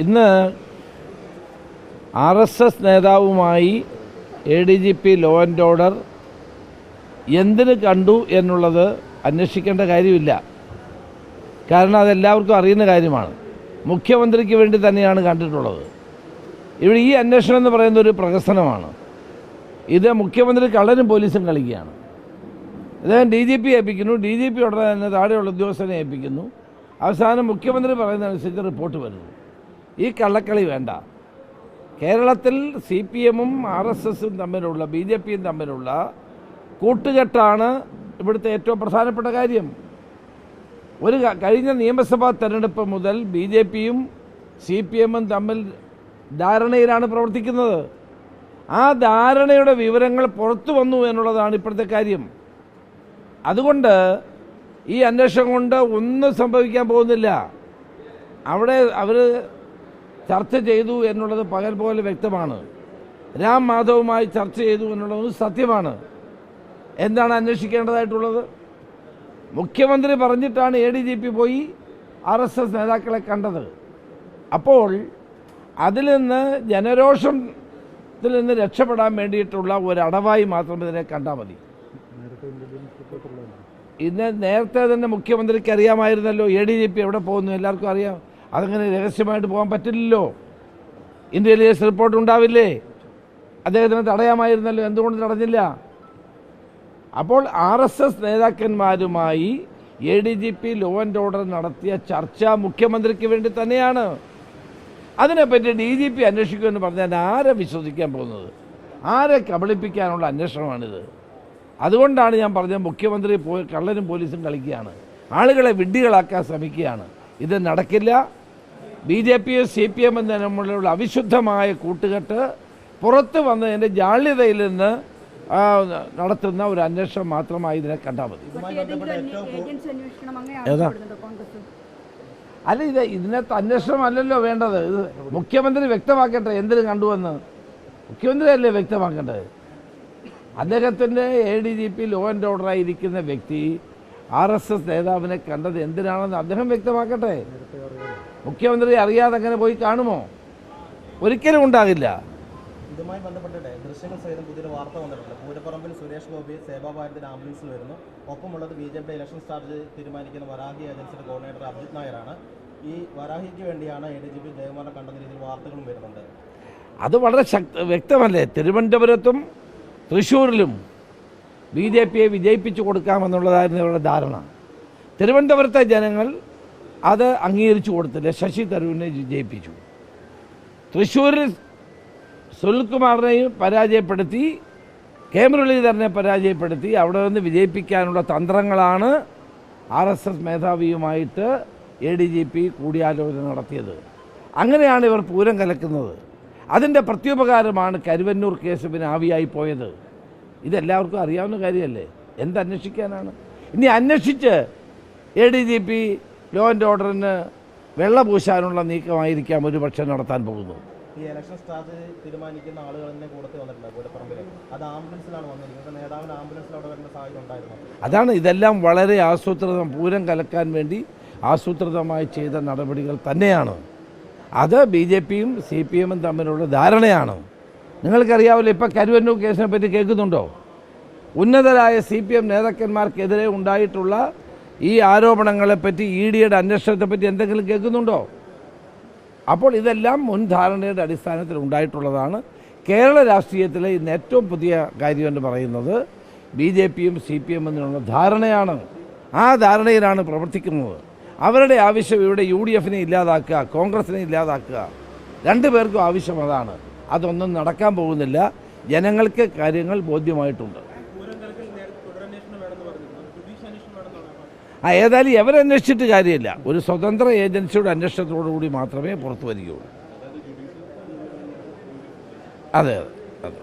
ഇന്ന് RSS നേതാവുമായി ADGP law and order എന്തിന് കണ്ടു എന്നുള്ളത് അന്വേഷിക്കേണ്ട കാര്യമില്ല. കാരണം അതെല്ലാവർക്കും അറിയുന്ന കാര്യമാണ്. മുഖ്യമന്ത്രിക്ക് വേണ്ടി തന്നെയാണ് കണ്ടിട്ടുള്ളത്. ഇവിടെ ഈ അന്വേഷണം എന്ന് പറയുന്ന ഒരു പ്രഹസനമാണ്. ഇത് മുഖ്യമന്ത്രി കള്ളനും പോലീസും കളിക്കുകയാണ്. അദ്ദേഹം DGP ഏൽപ്പിക്കുന്നു, DGP ഉടനെ തന്നെ താഴെയുള്ള ഉദ്യോഗസ്ഥനെ ഏൽപ്പിക്കുന്നു. അവസാനം മുഖ്യമന്ത്രി പറയുന്നതനുസരിച്ച് റിപ്പോർട്ട് വരുന്നു. ഈ കള്ളക്കളി വേണ്ട. കേരളത്തിൽ CPM-ഉം RSS-ഉം തമ്മിലുള്ള BJP-യും തമ്മിലുള്ള കൂട്ടുകെട്ടാണ് ഇവിടുത്തെ ഏറ്റവും പ്രധാനപ്പെട്ട കാര്യം. കഴിഞ്ഞ നിയമസഭാ തെരഞ്ഞെടുപ്പ് മുതൽ BJP-യും CPM-ഉം തമ്മിൽ ധാരണയിലാണ് പ്രവർത്തിക്കുന്നത്. ആ ധാരണയുടെ വിവരങ്ങൾ പുറത്തു വന്നു എന്നുള്ളതാണ് ഇപ്പോഴത്തെ കാര്യം. അതുകൊണ്ട് ഈ അന്വേഷണം കൊണ്ട് ഒന്നും സംഭവിക്കാൻ പോകുന്നില്ല. അവിടെ അവർ ചർച്ച ചെയ്തു എന്നുള്ളത് പകൽ പോലെ വ്യക്തമാണ്. രാം മാധവുമായി ചർച്ച ചെയ്തു എന്നുള്ളത് സത്യമാണ്. എന്താണ് അന്വേഷിക്കേണ്ടതായിട്ടുള്ളത്? മുഖ്യമന്ത്രി പറഞ്ഞിട്ടാണ് ADGP പോയി RSS നേതാക്കളെ കണ്ടത്. അപ്പോൾ അതിൽ നിന്ന് ജനരോഷത്തിൽ നിന്ന് രക്ഷപ്പെടാൻ വേണ്ടിയിട്ടുള്ള ഒരടവായി മാത്രം ഇതിനെ കണ്ടാൽ മതി. നേരത്തെ തന്നെ മുഖ്യമന്ത്രിക്ക് അറിയാമായിരുന്നല്ലോ ADGP എവിടെ പോകുന്നു, എല്ലാവർക്കും അറിയാം. അതങ്ങനെ രഹസ്യമായിട്ട് പോകാൻ പറ്റില്ലല്ലോ. ഇന്റലിജൻസ് റിപ്പോർട്ട് ഉണ്ടാവില്ലേ? അദ്ദേഹത്തിന് തടയാമായിരുന്നല്ലോ. എന്തുകൊണ്ട് തടഞ്ഞില്ല? അപ്പോൾ RSS നേതാക്കന്മാരുമായി ADGP law and order നടത്തിയ ചർച്ച മുഖ്യമന്ത്രിക്ക് വേണ്ടി തന്നെയാണ്. അതിനെപ്പറ്റി DGP അന്വേഷിക്കുമെന്ന് പറഞ്ഞാൽ ആരെ വിശ്വസിക്കാൻ പോകുന്നത്? ആരെ കബളിപ്പിക്കാനുള്ള അന്വേഷണമാണിത്? അതുകൊണ്ടാണ് ഞാൻ പറഞ്ഞത്, മുഖ്യമന്ത്രി കള്ളനും പോലീസും കളിക്കുകയാണ്, ആളുകളെ വിഡ്ഢികളാക്കാൻ ശ്രമിക്കുകയാണ്. ഇത് നടക്കില്ല. BJP-യും CPM-ഉം തമ്മിലുള്ള അവിശുദ്ധമായ കൂട്ടുകെട്ട് പുറത്തു വന്നതിൻ്റെ ജാള്യതയിൽ നിന്ന് നടത്തുന്ന ഒരു അന്വേഷണം മാത്രമായി ഇതിനെ കണ്ടാൽ മതി. അല്ല, ഇതിനകത്ത് അന്വേഷണം അല്ലല്ലോ വേണ്ടത്. ഇത് മുഖ്യമന്ത്രി വ്യക്തമാക്കട്ടെ എന്തിനു കണ്ടുവെന്ന്. മുഖ്യമന്ത്രി അല്ലേ വ്യക്തമാക്കേണ്ടത്. അദ്ദേഹത്തിൻ്റെ ADGP ലോ ആൻഡ് ഓർഡറായിരിക്കുന്ന വ്യക്തി RSS നേതാവിനെ കണ്ടത് എന്തിനാണെന്ന് അദ്ദേഹം വ്യക്തമാക്കട്ടെ. മുഖ്യമന്ത്രി അറിയാതെ അങ്ങനെ പോയി കാണുമോ? ഒരിക്കലും ഉണ്ടാകില്ല. ഇതുമായി ബന്ധപ്പെട്ടിട്ട് ദൃശ്യങ്ങൾ സഹിതം പുതിയൊരു വാർത്ത വന്നിട്ടുണ്ട്. പൂരപ്പറമ്പിൽ സുരേഷ് ഗോപി സേവാഭാരതിയുടെ ആംബുലൻസിൽ വരുന്നു. ഒപ്പമുള്ളത് BJP ഇലക്ഷൻ സ്ട്രാറ്റജി തീരുമാനിക്കുന്ന വരാഹി ഏജൻസിയുടെ കോർഡിനേറ്റർ അഭിജിത് നായരാണ്. ഈ വരാഹിക്ക് വേണ്ടിയാണ് ADGP ജയകുമാറിനെ കണ്ടെന്ന രീതിയിൽ വാർത്തകളും വരുന്നുണ്ട്. അത് വളരെ വ്യക്തമല്ലേ? തിരുവനന്തപുരത്തും തൃശ്ശൂരിലും BJP-യെ വിജയിപ്പിച്ചു കൊടുക്കാമെന്നുള്ളതായിരുന്നു ഇവരുടെ ധാരണ. തിരുവനന്തപുരത്തെ ജനങ്ങൾ അത് അംഗീകരിച്ചു കൊടുത്തില്ല. ശശി തരൂരിനെ വിജയിപ്പിച്ചു. തൃശ്ശൂരിൽ സുനിൽകുമാറിനെയും പരാജയപ്പെടുത്തി, മുരളീധരനെ പരാജയപ്പെടുത്തി അവിടെ നിന്ന് വിജയിപ്പിക്കാനുള്ള തന്ത്രങ്ങളാണ് RSS മേധാവിയുമായിട്ട് ADGP കൂടിയാലോചന നടത്തിയത്. അങ്ങനെയാണ് ഇവർ പൂരം കലക്കുന്നത്. അതിൻ്റെ പ്രത്യുപകാരമാണ് കരുവന്നൂർ കേസ് പിന്നെ ആവിയായി പോയത്. ഇതെല്ലാവർക്കും അറിയാവുന്ന കാര്യമല്ലേ. എന്തന്വേഷിക്കാനാണ്? ഇനി അന്വേഷിച്ച് ADGP ലോ ആൻഡ് ഓർഡറിന് വെള്ളപൂശാനുള്ള നീക്കമായിരിക്കാം ഒരുപക്ഷെ നടത്താൻ പോകുന്നു. ഈ ഇലക്ഷൻ സ്ട്രാറ്റജി തീരുമാനിക്കുന്ന ആളുകൾ തന്നെ കൂടത്തിൽ വന്നിട്ടുണ്ട് പൂരപ്പറമ്പിൽ. അത് ആംബുലൻസിലാണ് വന്നിരിക്കുന്നത്. നേതാവിന് ആംബുലൻസിൽ അവിടെ വരുന്ന സാഹചര്യം ഉണ്ടായിരുന്നു. അതാണ് ഇതെല്ലാം വളരെ ആസൂത്രിതം, പൂരം കലക്കാൻ വേണ്ടി ആസൂത്രിതമായി ചെയ്ത നടപടികൾ തന്നെയാണ്. അത് BJP-യും CPM-ഉം തമ്മിലുള്ള ധാരണയാണ്. നിങ്ങൾക്കറിയാമല്ലോ, ഇപ്പം കരുവന്നൂർ കേസിനെ പറ്റി കേൾക്കുന്നുണ്ടോ? ഉന്നതരായ CPM നേതാക്കന്മാർക്കെതിരെ ഉണ്ടായിട്ടുള്ള ഈ ആരോപണങ്ങളെപ്പറ്റി, ED-യുടെ അന്വേഷണത്തെപ്പറ്റി എന്തെങ്കിലും കേൾക്കുന്നുണ്ടോ? അപ്പോൾ ഇതെല്ലാം മുൻധാരണയുടെ അടിസ്ഥാനത്തിൽ ഉണ്ടായിട്ടുള്ളതാണ്. കേരള രാഷ്ട്രീയത്തിലെ ഇന്ന് ഏറ്റവും പുതിയ കാര്യം എന്ന് പറയുന്നത് BJP-യും CPM-ഉം തമ്മിലുള്ള ധാരണയാണ്. ആ ധാരണയിലാണ് പ്രവർത്തിക്കുന്നത്. അവരുടെ ആവശ്യം ഇവിടെ UDF-നെ ഇല്ലാതാക്കുക, കോൺഗ്രസിനെ ഇല്ലാതാക്കുക. രണ്ടുപേർക്കും ആവശ്യം അതാണ്. അതൊന്നും നടക്കാൻ പോകുന്നില്ല. ജനങ്ങൾക്ക് കാര്യങ്ങൾ ബോധ്യമായിട്ടുണ്ട്. ഏതായാലും എവരന്വേഷിച്ചിട്ട് കാര്യമില്ല. ഒരു സ്വതന്ത്ര ഏജൻസിയുടെ അന്വേഷണത്തോടുകൂടി മാത്രമേ പുറത്തു വരികയുള്ളൂ. അതെ അതെ അതെ.